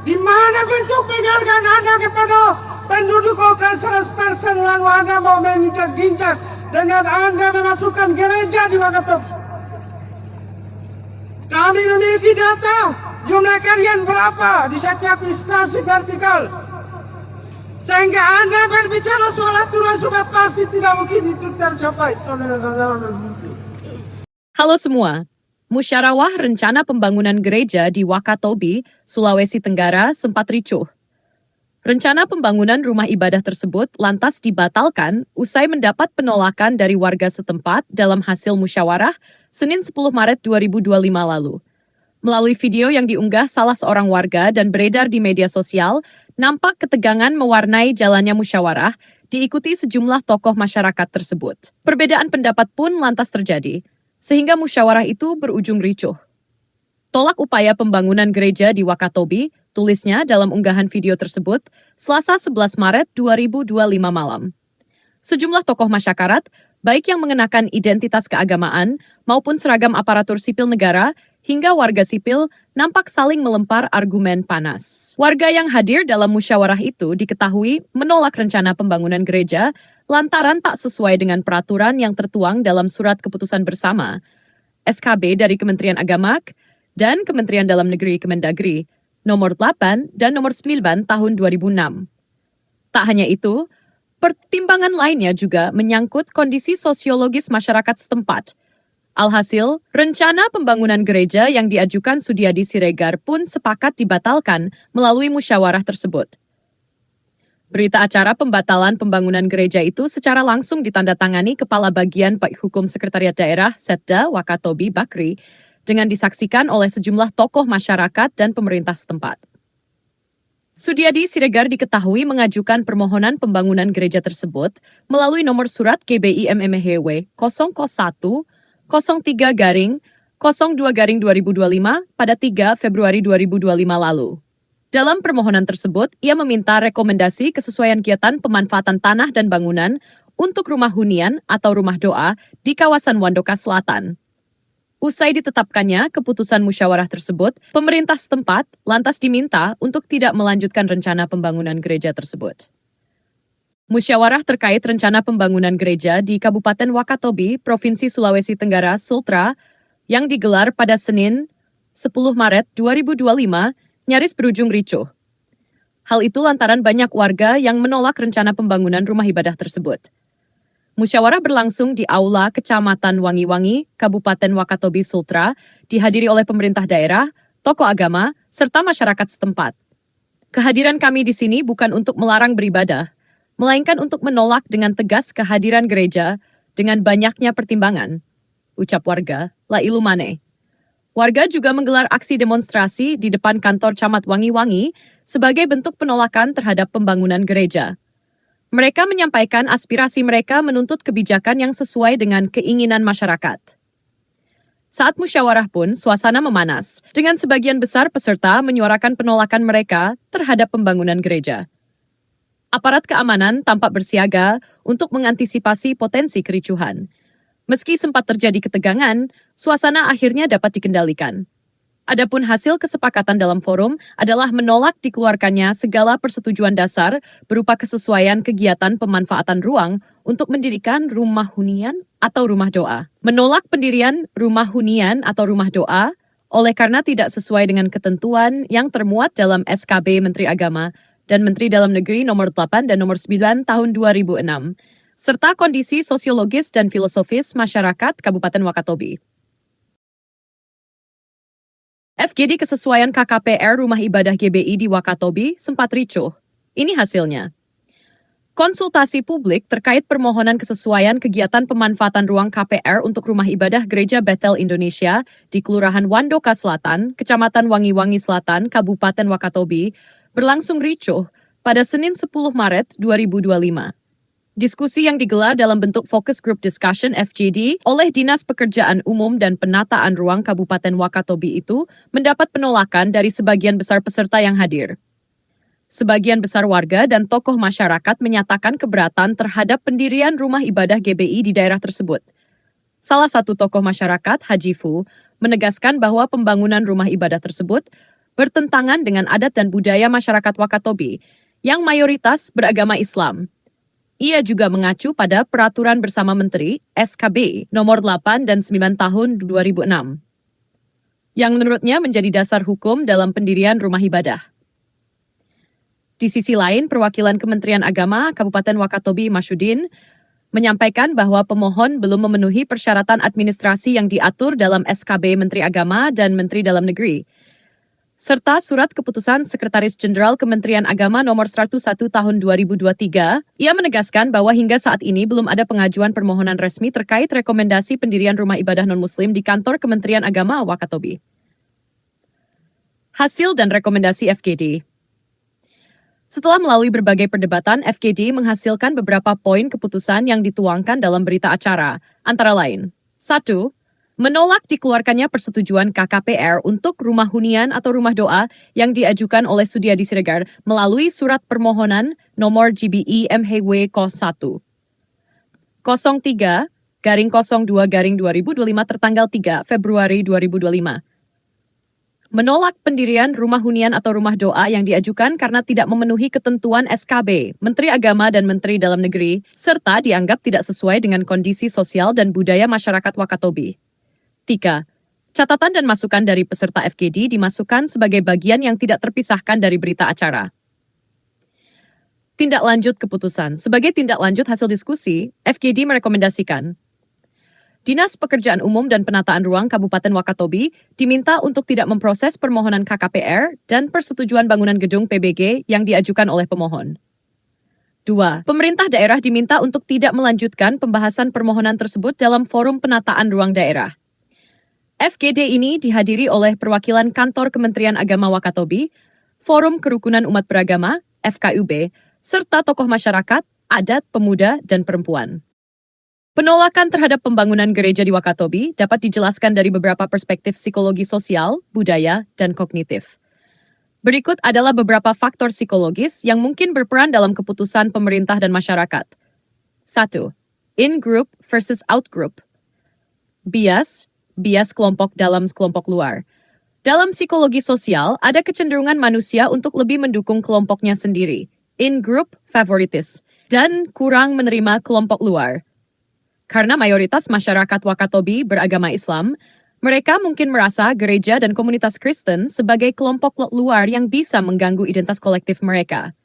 Di mana bentuk penghargaan Anda kepada penduduk lokal 100% lalu Anda mau menginjak-injak dengan Anda memasukkan gereja di Wakatobi? Kami memiliki data jumlah kalian berapa di setiap instansi vertikal. Sehingga Anda berbicara soal aturan sudah pasti tidak mungkin itu tercapai, saudara-saudara dan saudari. Halo semua, musyawarah rencana pembangunan gereja di Wakatobi, Sulawesi Tenggara sempat ricuh. Rencana pembangunan rumah ibadah tersebut lantas dibatalkan usai mendapat penolakan dari warga setempat dalam hasil musyawarah Senin 10 Maret 2025 lalu. Melalui video yang diunggah salah seorang warga dan beredar di media sosial, nampak ketegangan mewarnai jalannya musyawarah, diikuti sejumlah tokoh masyarakat tersebut. Perbedaan pendapat pun lantas terjadi, sehingga musyawarah itu berujung ricuh. Tolak upaya pembangunan gereja di Wakatobi, tulisnya dalam unggahan video tersebut, Selasa 11 Maret 2025 malam. Sejumlah tokoh masyarakat, baik yang mengenakan identitas keagamaan maupun seragam aparatur sipil negara, hingga warga sipil nampak saling melempar argumen panas. Warga yang hadir dalam musyawarah itu diketahui menolak rencana pembangunan gereja lantaran tak sesuai dengan peraturan yang tertuang dalam surat keputusan bersama, SKB dari Kementerian Agama dan Kementerian Dalam Negeri Kemendagri, nomor 8 dan nomor 9 tahun 2006. Tak hanya itu, pertimbangan lainnya juga menyangkut kondisi sosiologis masyarakat setempat. Alhasil, rencana pembangunan gereja yang diajukan Sudiadi Siregar pun sepakat dibatalkan melalui musyawarah tersebut. Berita acara pembatalan pembangunan gereja itu secara langsung ditandatangani Kepala Bagian Baik Hukum Sekretariat Daerah Setda Wakatobi Bakri dengan disaksikan oleh sejumlah tokoh masyarakat dan pemerintah setempat. Sudiadi Siregar diketahui mengajukan permohonan pembangunan gereja tersebut melalui nomor surat KBI MMHW 001 03-02-2025 pada 3 Februari 2025 lalu. Dalam permohonan tersebut, ia meminta rekomendasi kesesuaian kegiatan pemanfaatan tanah dan bangunan untuk rumah hunian atau rumah doa di kawasan Wandoka Selatan. Usai ditetapkannya keputusan musyawarah tersebut, pemerintah setempat lantas diminta untuk tidak melanjutkan rencana pembangunan gereja tersebut. Musyawarah terkait rencana pembangunan gereja di Kabupaten Wakatobi, Provinsi Sulawesi Tenggara, Sultra, yang digelar pada Senin 10 Maret 2025, nyaris berujung ricuh. Hal itu lantaran banyak warga yang menolak rencana pembangunan rumah ibadah tersebut. Musyawarah berlangsung di Aula Kecamatan Wangi-Wangi, Kabupaten Wakatobi, Sultra, dihadiri oleh pemerintah daerah, tokoh agama, serta masyarakat setempat. Kehadiran kami di sini bukan untuk melarang beribadah, melainkan untuk menolak dengan tegas kehadiran gereja dengan banyaknya pertimbangan, ucap warga, Lailu Mane. Warga juga menggelar aksi demonstrasi di depan kantor Camat Wangi-Wangi sebagai bentuk penolakan terhadap pembangunan gereja. Mereka menyampaikan aspirasi mereka menuntut kebijakan yang sesuai dengan keinginan masyarakat. Saat musyawarah pun, suasana memanas, dengan sebagian besar peserta menyuarakan penolakan mereka terhadap pembangunan gereja. Aparat keamanan tampak bersiaga untuk mengantisipasi potensi kericuhan. Meski sempat terjadi ketegangan, suasana akhirnya dapat dikendalikan. Adapun hasil kesepakatan dalam forum adalah menolak dikeluarkannya segala persetujuan dasar berupa kesesuaian kegiatan pemanfaatan ruang untuk mendirikan rumah hunian atau rumah doa. Menolak pendirian rumah hunian atau rumah doa oleh karena tidak sesuai dengan ketentuan yang termuat dalam SKB Menteri Agama dan Menteri Dalam Negeri nomor 8 dan nomor 9 tahun 2006, serta kondisi sosiologis dan filosofis masyarakat Kabupaten Wakatobi. FGD kesesuaian KKPR Rumah Ibadah GBI di Wakatobi sempat ricuh. Ini hasilnya. Konsultasi publik terkait permohonan kesesuaian kegiatan pemanfaatan ruang KPR untuk rumah ibadah Gereja Bethel Indonesia di Kelurahan Wandoka Selatan, Kecamatan Wangi-Wangi Selatan, Kabupaten Wakatobi, berlangsung ricuh pada Senin 10 Maret 2025. Diskusi yang digelar dalam bentuk Focus Group Discussion FGD oleh Dinas Pekerjaan Umum dan Penataan Ruang Kabupaten Wakatobi itu mendapat penolakan dari sebagian besar peserta yang hadir. Sebagian besar warga dan tokoh masyarakat menyatakan keberatan terhadap pendirian rumah ibadah GBI di daerah tersebut. Salah satu tokoh masyarakat, Haji Fu, menegaskan bahwa pembangunan rumah ibadah tersebut bertentangan dengan adat dan budaya masyarakat Wakatobi yang mayoritas beragama Islam. Ia juga mengacu pada Peraturan Bersama Menteri (SKB) nomor 8 dan 9 tahun 2006 yang menurutnya menjadi dasar hukum dalam pendirian rumah ibadah. Di sisi lain, perwakilan Kementerian Agama Kabupaten Wakatobi Masyudin menyampaikan bahwa pemohon belum memenuhi persyaratan administrasi yang diatur dalam SKB Menteri Agama dan Menteri Dalam Negeri, serta Surat Keputusan Sekretaris Jenderal Kementerian Agama Nomor 101 Tahun 2023, ia menegaskan bahwa hingga saat ini belum ada pengajuan permohonan resmi terkait rekomendasi pendirian rumah ibadah non-Muslim di kantor Kementerian Agama Wakatobi. Hasil dan rekomendasi FGD. Setelah melalui berbagai perdebatan, FGD menghasilkan beberapa poin keputusan yang dituangkan dalam berita acara, antara lain: 1. Menolak dikeluarkannya persetujuan KKPR untuk rumah hunian atau rumah doa yang diajukan oleh Sudiadi Siregar melalui surat permohonan nomor GBE MHW 01 03/02/2025 tertanggal 3 Februari 2025. Menolak pendirian rumah hunian atau rumah doa yang diajukan karena tidak memenuhi ketentuan SKB, Menteri Agama dan Menteri Dalam Negeri, serta dianggap tidak sesuai dengan kondisi sosial dan budaya masyarakat Wakatobi. 3. Catatan dan masukan dari peserta FGD dimasukkan sebagai bagian yang tidak terpisahkan dari berita acara. Tindak lanjut keputusan. Sebagai tindak lanjut hasil diskusi, FGD merekomendasikan Dinas Pekerjaan Umum dan Penataan Ruang Kabupaten Wakatobi diminta untuk tidak memproses permohonan KKPR dan persetujuan bangunan gedung PBG yang diajukan oleh pemohon. 2. Pemerintah daerah diminta untuk tidak melanjutkan pembahasan permohonan tersebut dalam forum penataan ruang daerah. FGD ini dihadiri oleh perwakilan kantor Kementerian Agama Wakatobi, Forum Kerukunan Umat Beragama, FKUB, serta tokoh masyarakat, adat, pemuda, dan perempuan. Penolakan terhadap pembangunan gereja di Wakatobi dapat dijelaskan dari beberapa perspektif psikologi sosial, budaya, dan kognitif. Berikut adalah beberapa faktor psikologis yang mungkin berperan dalam keputusan pemerintah dan masyarakat. 1. In-group versus out-group. Bias kelompok dalam kelompok luar. Dalam psikologi sosial, ada kecenderungan manusia untuk lebih mendukung kelompoknya sendiri, in-group favoritis, dan kurang menerima kelompok luar. Karena mayoritas masyarakat Wakatobi beragama Islam, mereka mungkin merasa gereja dan komunitas Kristen sebagai kelompok luar yang bisa mengganggu identitas kolektif mereka.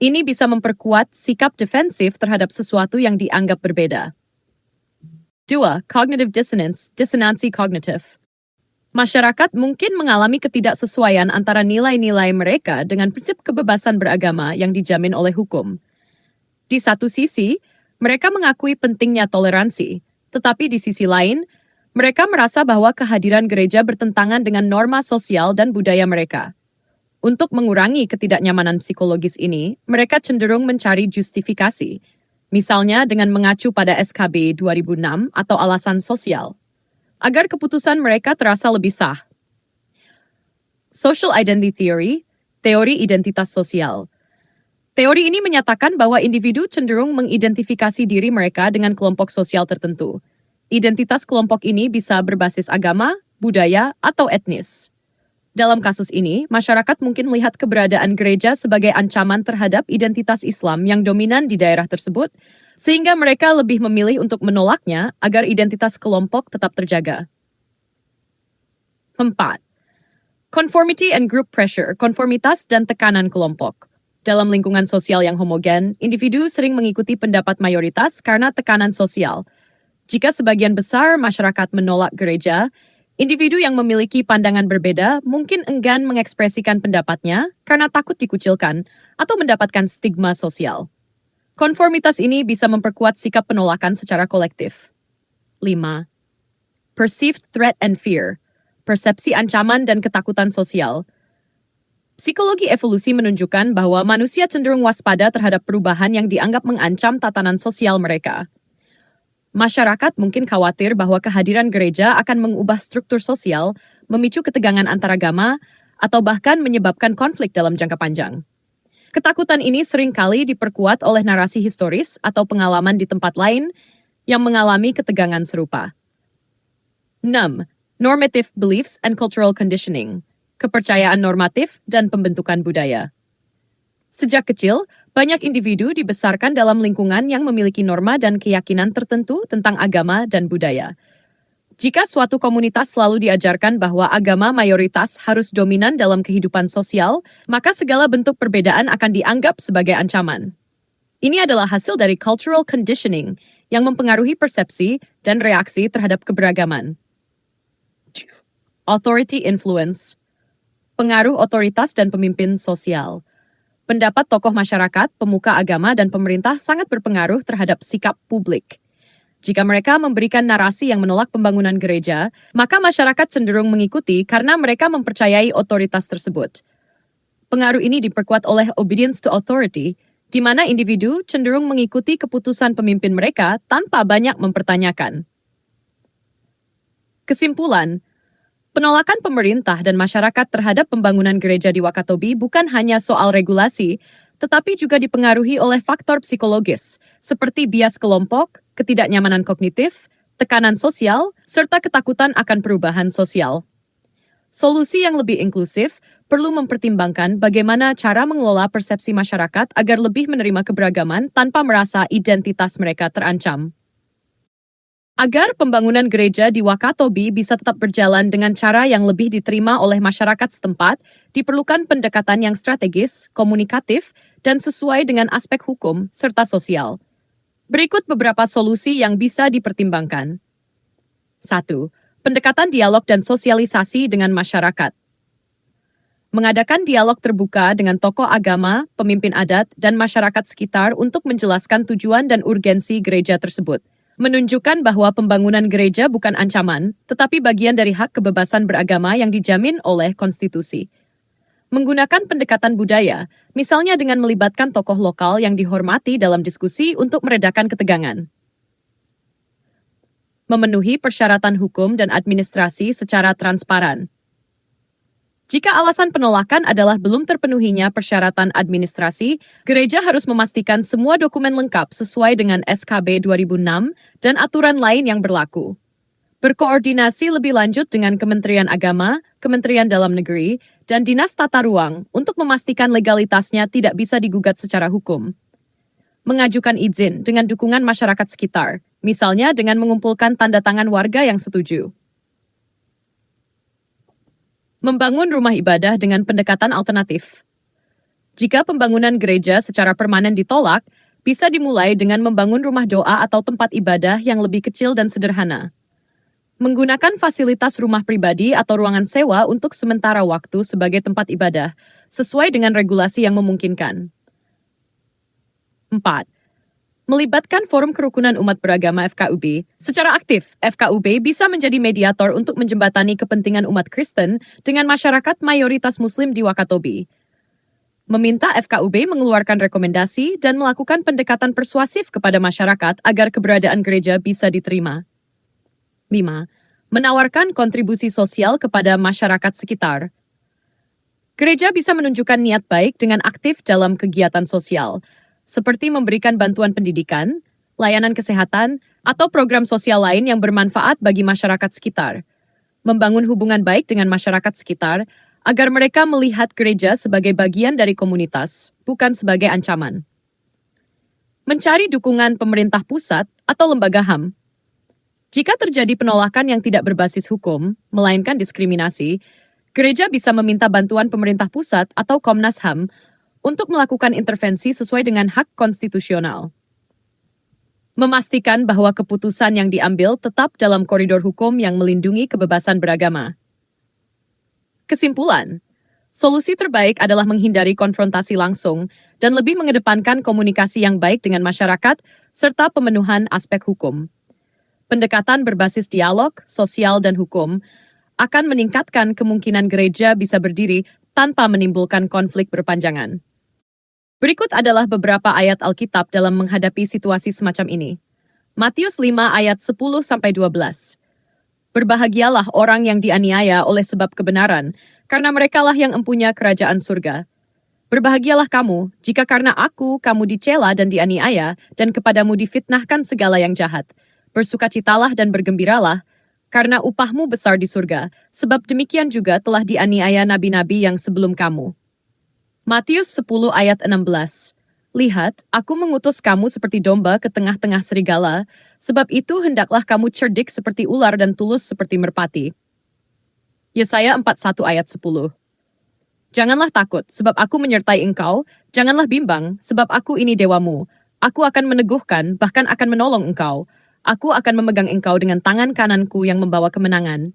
Ini bisa memperkuat sikap defensif terhadap sesuatu yang dianggap berbeda. 2. Cognitive dissonance, disonansi kognitif. Masyarakat mungkin mengalami ketidaksesuaian antara nilai-nilai mereka dengan prinsip kebebasan beragama yang dijamin oleh hukum. Di satu sisi, mereka mengakui pentingnya toleransi, tetapi di sisi lain, mereka merasa bahwa kehadiran gereja bertentangan dengan norma sosial dan budaya mereka. Untuk mengurangi ketidaknyamanan psikologis ini, mereka cenderung mencari justifikasi, misalnya dengan mengacu pada SKB 2006 atau alasan sosial, agar keputusan mereka terasa lebih sah. Social Identity Theory, teori identitas sosial. Teori ini menyatakan bahwa individu cenderung mengidentifikasi diri mereka dengan kelompok sosial tertentu. Identitas kelompok ini bisa berbasis agama, budaya, atau etnis. Dalam kasus ini, masyarakat mungkin melihat keberadaan gereja sebagai ancaman terhadap identitas Islam yang dominan di daerah tersebut, sehingga mereka lebih memilih untuk menolaknya agar identitas kelompok tetap terjaga. 4. Conformity and group pressure, konformitas dan tekanan kelompok. Dalam lingkungan sosial yang homogen, individu sering mengikuti pendapat mayoritas karena tekanan sosial. Jika sebagian besar masyarakat menolak gereja, individu yang memiliki pandangan berbeda mungkin enggan mengekspresikan pendapatnya karena takut dikucilkan atau mendapatkan stigma sosial. Konformitas ini bisa memperkuat sikap penolakan secara kolektif. 5. Perceived threat and fear, persepsi ancaman dan ketakutan sosial. Psikologi evolusi menunjukkan bahwa manusia cenderung waspada terhadap perubahan yang dianggap mengancam tatanan sosial mereka. Masyarakat mungkin khawatir bahwa kehadiran gereja akan mengubah struktur sosial, memicu ketegangan antaragama, atau bahkan menyebabkan konflik dalam jangka panjang. Ketakutan ini seringkali diperkuat oleh narasi historis atau pengalaman di tempat lain yang mengalami ketegangan serupa. 6. Normative beliefs and cultural conditioning, kepercayaan normatif, dan pembentukan budaya. Sejak kecil, banyak individu dibesarkan dalam lingkungan yang memiliki norma dan keyakinan tertentu tentang agama dan budaya. Jika suatu komunitas selalu diajarkan bahwa agama mayoritas harus dominan dalam kehidupan sosial, maka segala bentuk perbedaan akan dianggap sebagai ancaman. Ini adalah hasil dari cultural conditioning yang mempengaruhi persepsi dan reaksi terhadap keberagaman. Authority influence, pengaruh otoritas dan pemimpin sosial. Pendapat tokoh masyarakat, pemuka agama, dan pemerintah sangat berpengaruh terhadap sikap publik. Jika mereka memberikan narasi yang menolak pembangunan gereja, maka masyarakat cenderung mengikuti karena mereka mempercayai otoritas tersebut. Pengaruh ini diperkuat oleh obedience to authority, di mana individu cenderung mengikuti keputusan pemimpin mereka tanpa banyak mempertanyakan. Kesimpulan, penolakan pemerintah dan masyarakat terhadap pembangunan gereja di Wakatobi bukan hanya soal regulasi, tetapi juga dipengaruhi oleh faktor psikologis, seperti bias kelompok, ketidaknyamanan kognitif, tekanan sosial, serta ketakutan akan perubahan sosial. Solusi yang lebih inklusif perlu mempertimbangkan bagaimana cara mengelola persepsi masyarakat agar lebih menerima keberagaman tanpa merasa identitas mereka terancam. Agar pembangunan gereja di Wakatobi bisa tetap berjalan dengan cara yang lebih diterima oleh masyarakat setempat, diperlukan pendekatan yang strategis, komunikatif, dan sesuai dengan aspek hukum serta sosial. Berikut beberapa solusi yang bisa dipertimbangkan. 1. Pendekatan dialog dan sosialisasi dengan masyarakat. Mengadakan dialog terbuka dengan tokoh agama, pemimpin adat, dan masyarakat sekitar untuk menjelaskan tujuan dan urgensi gereja tersebut. Menunjukkan bahwa pembangunan gereja bukan ancaman, tetapi bagian dari hak kebebasan beragama yang dijamin oleh konstitusi. Menggunakan pendekatan budaya, misalnya dengan melibatkan tokoh lokal yang dihormati dalam diskusi untuk meredakan ketegangan. Memenuhi persyaratan hukum dan administrasi secara transparan. Jika alasan penolakan adalah belum terpenuhinya persyaratan administrasi, gereja harus memastikan semua dokumen lengkap sesuai dengan SKB 2006 dan aturan lain yang berlaku. Berkoordinasi lebih lanjut dengan Kementerian Agama, Kementerian Dalam Negeri, dan Dinas Tata Ruang untuk memastikan legalitasnya tidak bisa digugat secara hukum. Mengajukan izin dengan dukungan masyarakat sekitar, misalnya dengan mengumpulkan tanda tangan warga yang setuju. Membangun rumah ibadah dengan pendekatan alternatif. Jika pembangunan gereja secara permanen ditolak, bisa dimulai dengan membangun rumah doa atau tempat ibadah yang lebih kecil dan sederhana. Menggunakan fasilitas rumah pribadi atau ruangan sewa untuk sementara waktu sebagai tempat ibadah, sesuai dengan regulasi yang memungkinkan. 4. Melibatkan Forum Kerukunan Umat Beragama FKUB. Secara aktif, FKUB bisa menjadi mediator untuk menjembatani kepentingan umat Kristen dengan masyarakat mayoritas Muslim di Wakatobi. Meminta FKUB mengeluarkan rekomendasi dan melakukan pendekatan persuasif kepada masyarakat agar keberadaan gereja bisa diterima. 5. Menawarkan kontribusi sosial kepada masyarakat sekitar. Gereja bisa menunjukkan niat baik dengan aktif dalam kegiatan sosial, seperti memberikan bantuan pendidikan, layanan kesehatan, atau program sosial lain yang bermanfaat bagi masyarakat sekitar. Membangun hubungan baik dengan masyarakat sekitar agar mereka melihat gereja sebagai bagian dari komunitas, bukan sebagai ancaman. Mencari dukungan pemerintah pusat atau lembaga HAM. Jika terjadi penolakan yang tidak berbasis hukum, melainkan diskriminasi, gereja bisa meminta bantuan pemerintah pusat atau Komnas HAM untuk melakukan intervensi sesuai dengan hak konstitusional. Memastikan bahwa keputusan yang diambil tetap dalam koridor hukum yang melindungi kebebasan beragama. Kesimpulan, solusi terbaik adalah menghindari konfrontasi langsung dan lebih mengedepankan komunikasi yang baik dengan masyarakat serta pemenuhan aspek hukum. Pendekatan berbasis dialog, sosial, dan hukum akan meningkatkan kemungkinan gereja bisa berdiri tanpa menimbulkan konflik berpanjangan. Berikut adalah beberapa ayat Alkitab dalam menghadapi situasi semacam ini. Matius 5 ayat 10-12. Berbahagialah orang yang dianiaya oleh sebab kebenaran, karena merekalah yang empunya kerajaan surga. Berbahagialah kamu, jika karena aku kamu dicela dan dianiaya, dan kepadamu difitnahkan segala yang jahat. Bersukacitalah dan bergembiralah, karena upahmu besar di surga, sebab demikian juga telah dianiaya nabi-nabi yang sebelum kamu. Matius 10 ayat 16. Lihat, aku mengutus kamu seperti domba ke tengah-tengah serigala, sebab itu hendaklah kamu cerdik seperti ular dan tulus seperti merpati. Yesaya 41 ayat 10. Janganlah takut, sebab aku menyertai engkau, janganlah bimbang, sebab aku ini dewamu. Aku akan meneguhkan, bahkan akan menolong engkau. Aku akan memegang engkau dengan tangan kananku yang membawa kemenangan.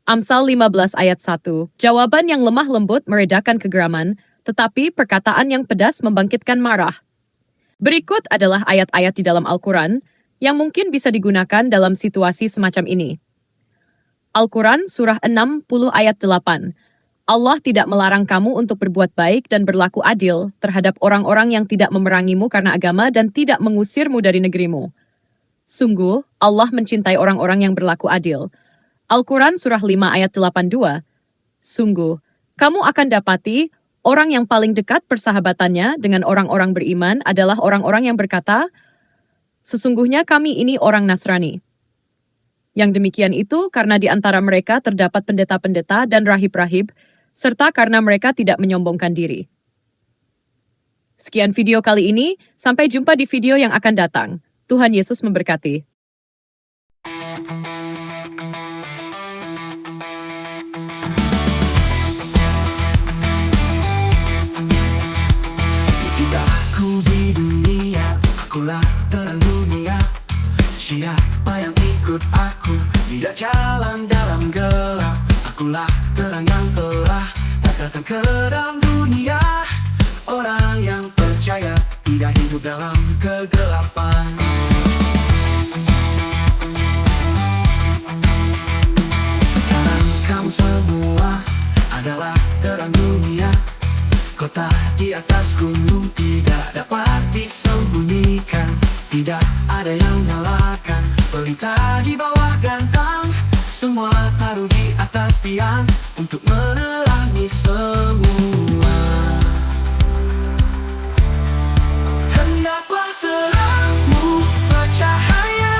Amsal 15 ayat 1. Jawaban yang lemah lembut meredakan kegeraman, tetapi perkataan yang pedas membangkitkan marah. Berikut adalah ayat-ayat di dalam Al-Quran yang mungkin bisa digunakan dalam situasi semacam ini. Al-Quran Surah 60 ayat 8. Allah tidak melarang kamu untuk berbuat baik dan berlaku adil terhadap orang-orang yang tidak memerangimu karena agama dan tidak mengusirmu dari negerimu. Sungguh, Allah mencintai orang-orang yang berlaku adil. Al-Quran Surah 5 ayat 82. Sungguh, kamu akan dapati orang yang paling dekat persahabatannya dengan orang-orang beriman adalah orang-orang yang berkata, sesungguhnya kami ini orang Nasrani. Yang demikian itu karena di antara mereka terdapat pendeta-pendeta dan rahib-rahib, serta karena mereka tidak menyombongkan diri. Sekian video kali ini, sampai jumpa di video yang akan datang. Tuhan Yesus memberkati. Aku di dunia, akulah terang dunia. Siapa yang ikut aku, tidak jalan dalam gelap. Akulah terang yang telah datang ke dalam dunia. Orang yang percaya tidak hidup dalam kegelapan. Sekarang kamu semua adalah terang dunia. Kota di atas gunung tidak dapat disembunyikan. Tidak ada yang nyalakan pelita di bawah gantang. Semua taruh di atas tiang untuk menerangi semua. Hendaklah terangmu bercahaya,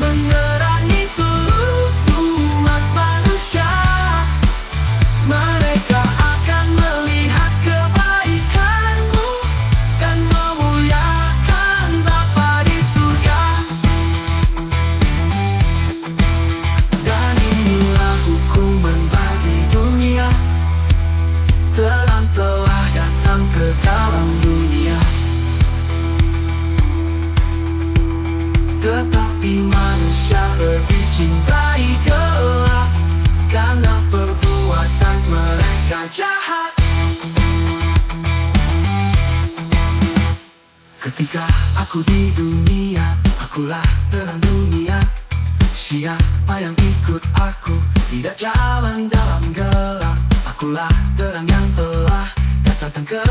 menerangi seluruh umat manusia. Mereka akan melihat kebaikanmu dan memuliakan Bapa di surga. Dan inilah hukuman bagi dunia, terang telah datang ke dalam dunia. Tetapi manusia lebih cintai gelap, karena perbuatan mereka jahat. Ketika aku di dunia, akulah terang dunia. Siapa yang ikut aku, tidak jalan dalam gelap. Akulah terang yang telah datang ke